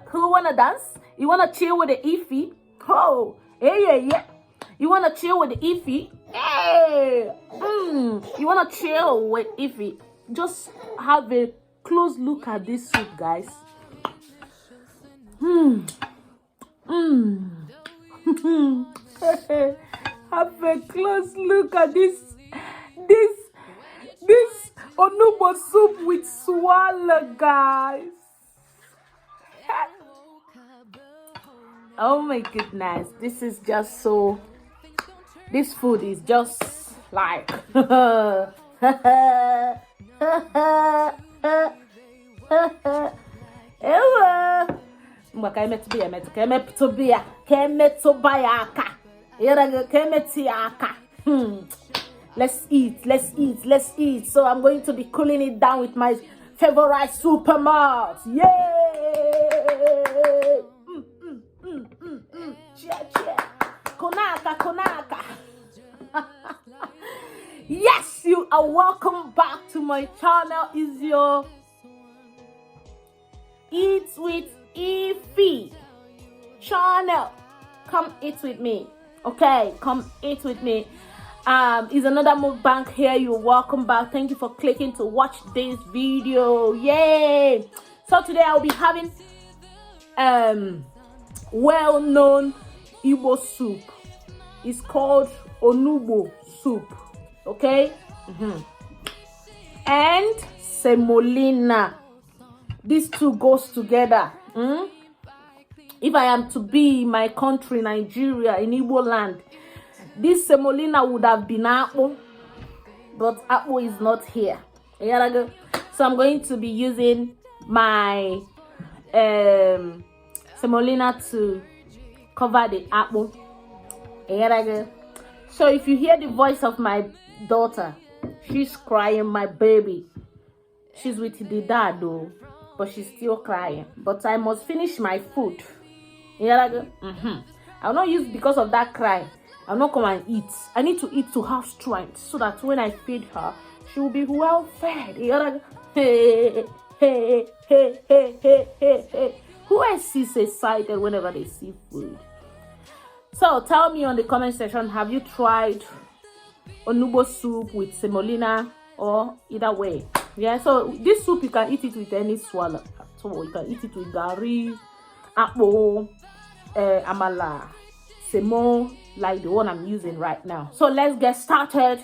Who wanna dance? You wanna chill with the Ify? Oh, yeah. You wanna chill with the Ify? Hey, you wanna chill with Ify? Just have a close look at this soup, guys. Have a close look at this onugbu soup with swallow, guys. Oh my goodness, this is just so. This food is just like. Let's eat. So I'm going to be cooling it down with my favorite super malt. Yay! Cheer. Konaka. Yes, you are welcome back to my channel. Is your Eat with Ify channel. Come eat with me. Okay, come eat with me. Is another mukbang here. You're welcome back. Thank you for clicking to watch this video. Yay! So today I'll be having well-known Igbo soup. It's called Onugbu soup. Okay? And semolina. These two goes together. If I am to be in my country, Nigeria, in Igbo land, this semolina would have been apple, but apple is not here. So I'm going to be using my semolina to cover the apple. So if you hear the voice of my daughter, she's crying, my baby. She's with the dad though, but she's still crying. But I must finish my food. I'll not use because of that cry. I'll not come and eat. I need to eat to have strength so that when I feed her, she will be well fed. Hey. Who else is excited whenever they see food? So tell me on the comment section, have you tried onugbu soup with semolina or either way? Yeah, so this soup you can eat it with any swallow. So you can eat it with gari, apple, amala, semo, like the one I'm using right now. So let's get started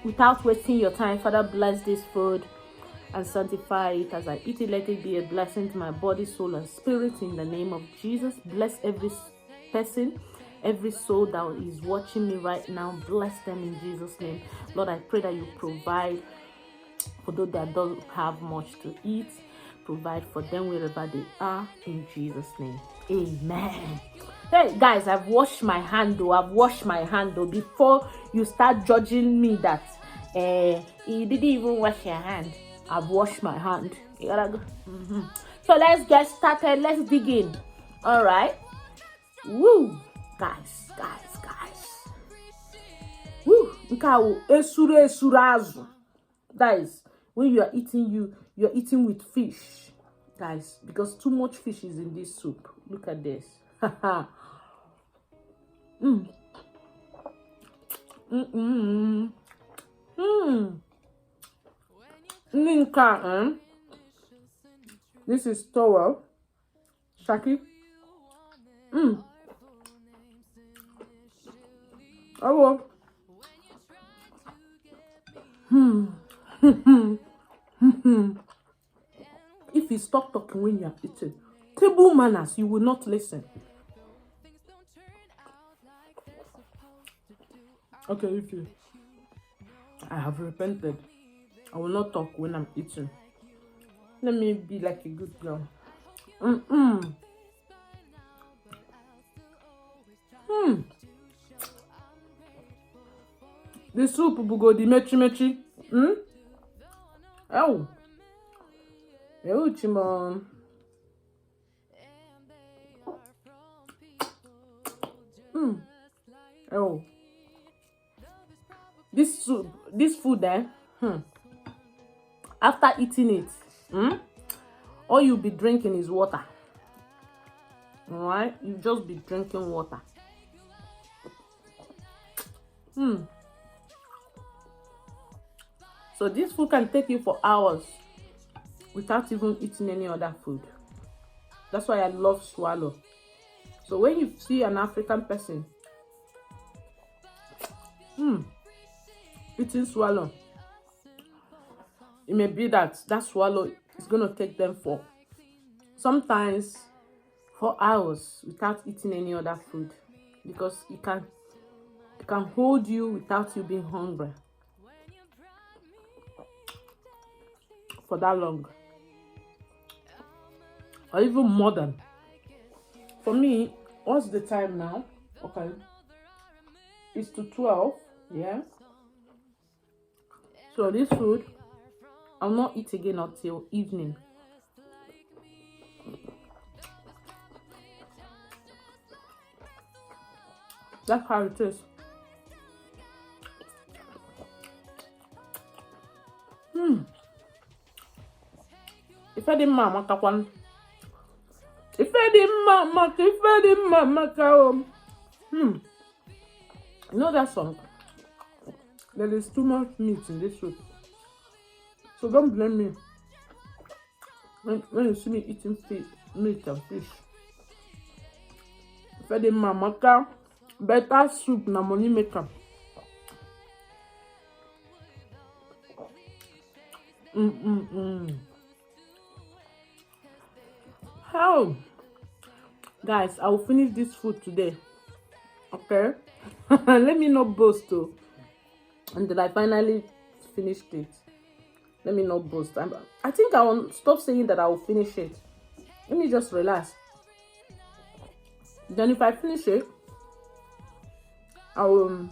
without wasting your time. Father, bless this food and sanctify it as I eat it. Let it be a blessing to my body, soul, and spirit in the name of Jesus. Bless every person, every soul that is watching me right now. Bless them in Jesus' name. Lord, I pray that you provide for those that don't have much to eat. Provide for them wherever they are in Jesus' name. Amen. Hey guys, I've washed my hand though. Before you start judging me that you didn't even wash your hand, I've washed my hand. You gotta go. So let's get started. Let's dig in. All right. Woo, guys. Woo, guys, when you are eating, you're eating with fish, guys, because too much fish is in this soup. Look at this. This is towel. Shaki. Oh. If you stop talking when you are eating, table manners, you will not listen. Okay, if you, I have repented. I will not talk when I'm eating. Let me be like a good girl. The soup will go the mechi. Oh. Chimon. Oh. This soup, this food there, after eating it, all you'll be drinking is water. Alright, you just be drinking water. So this food can take you for hours without even eating any other food. That's why I love swallow. So when you see an African person eating swallow, it may be that swallow is going to take them for sometimes 4 hours without eating any other food, because it can hold you without you being hungry for that long, or even more than. For me, what's the time now? Okay, it's to 12. Yeah, so this food I'll not eat again until evening. That's how it is. If I didn't mama kakwan. If I didn't mama ka. You know that song? There is too much meat in this soup. So don't blame me when you see me eating meat and fish. If I didn't mama ka, better soup na money maker. How? Guys, I will finish this food today. Okay? Let me not boast though. Until I finally finished it. Let me not boast. I think I will stop saying that I will finish it. Let me just relax. Then if I finish it, I will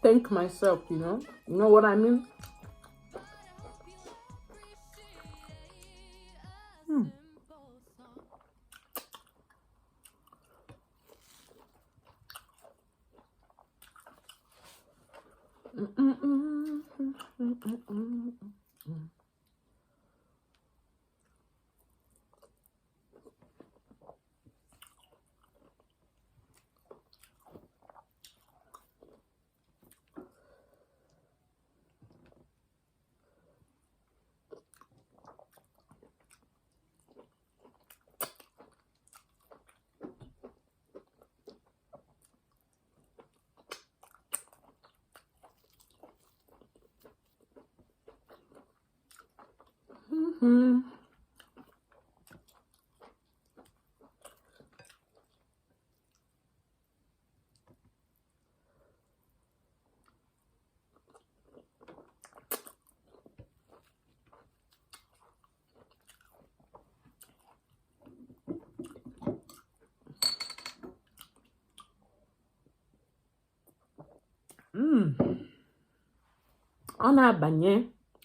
thank myself, you know what I mean.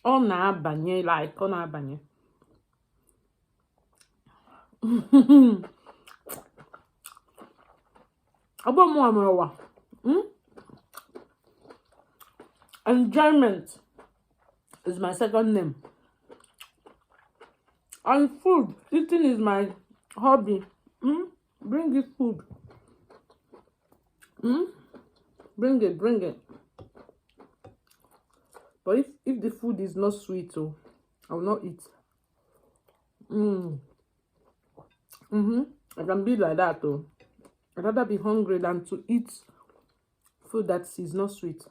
Ọ na-abanye like ọ na-abanye. Enjoyment is my second name, and food eating is my hobby. Bring this food. Bring it. But if the food is not sweet, oh, I will not eat. I can be like that, though. I'd rather be hungry than to eat food that is not sweet.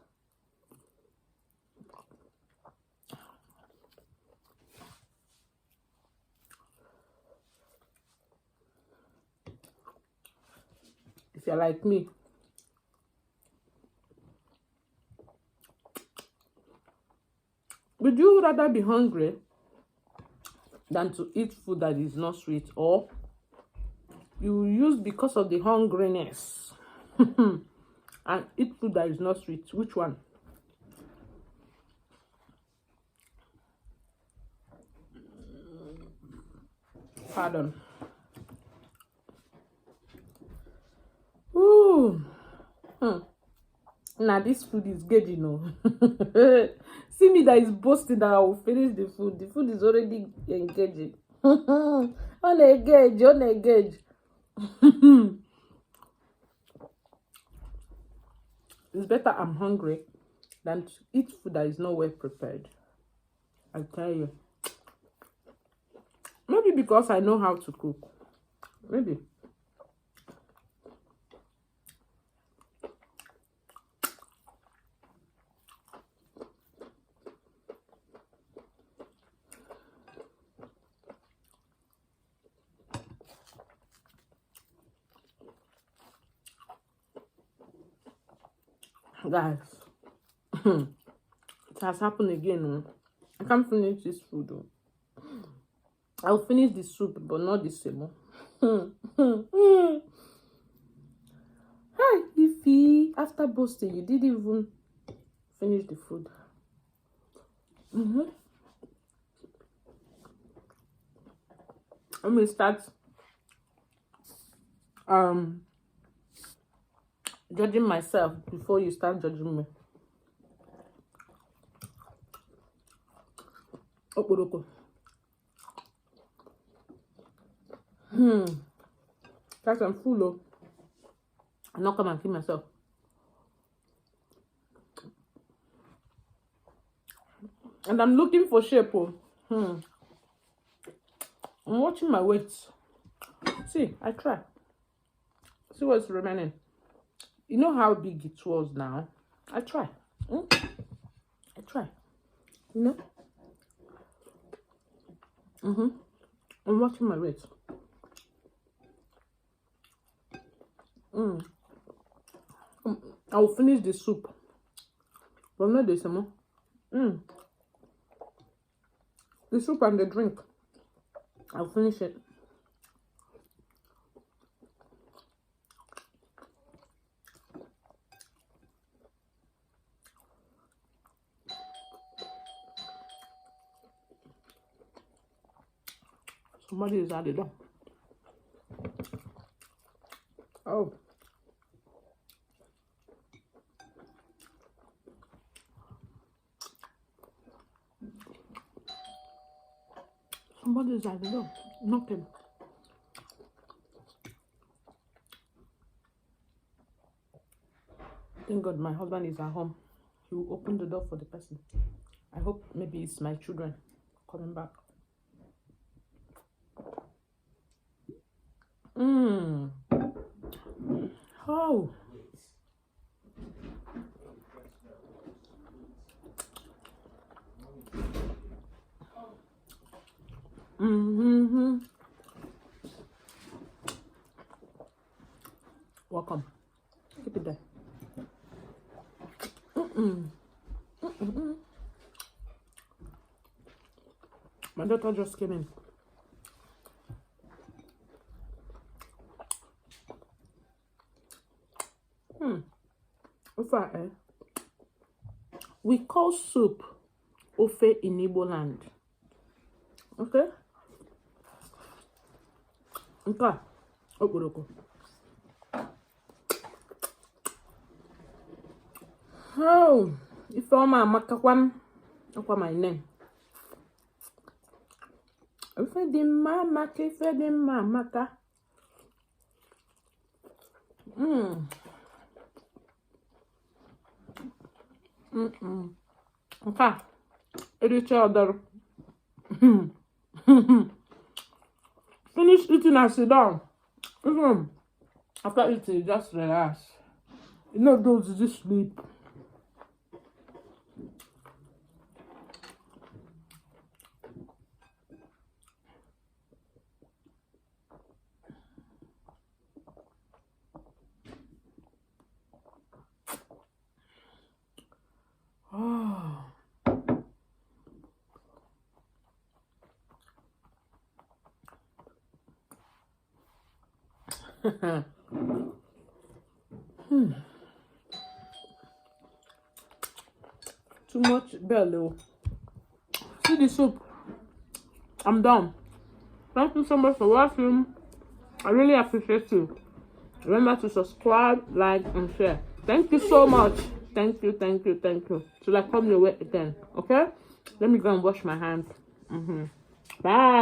If you're like me, would you rather be hungry than to eat food that is not sweet, or you use because of the hungriness and eat food that is not sweet? Which one? Pardon. Ooh. Now this food is good, you know. See me that is boasting that I will finish the food. The food is already engaging. On engage. It's better I'm hungry than to eat food that is not well prepared. I tell you. Maybe because I know how to cook. Maybe. Guys, it has happened again. I can't finish this food. I'll finish the soup, but not the semo. Hi, Ify. After boasting, you didn't even finish the food. Let me start judging myself before you start judging me. Oporoko. Guys, I'm full though. I'm not come and feed myself. And I'm looking for shape. I'm watching my weight. See, I try. See what's remaining. You know how big it was now. I try. I try. You know? I'm watching my weight. I will finish the soup. But not the same. The soup and the drink. I'll finish it. Somebody is at the door. Oh. Somebody is at the door. Knocking. Thank God my husband is at home. He will open the door for the person. I hope maybe it's my children coming back. Oh. Welcome. Keep it there. My daughter just came in. We call soup ofe in Igbo land. Okay? Okay. Oporoko. Oh, if I'm a makakwan, that's my name. If I didn't maka, if I didn't maka. Okay. Eat each other. Finish eating and sit down. After eating, just relax. You know those just sleep. Too much belly. See the soup. I'm done. Thank you so much for watching. I really appreciate you. Remember to subscribe, like, and share. Thank you so much. Thank you. Till I come your way again. Okay? Let me go and wash my hands. Bye.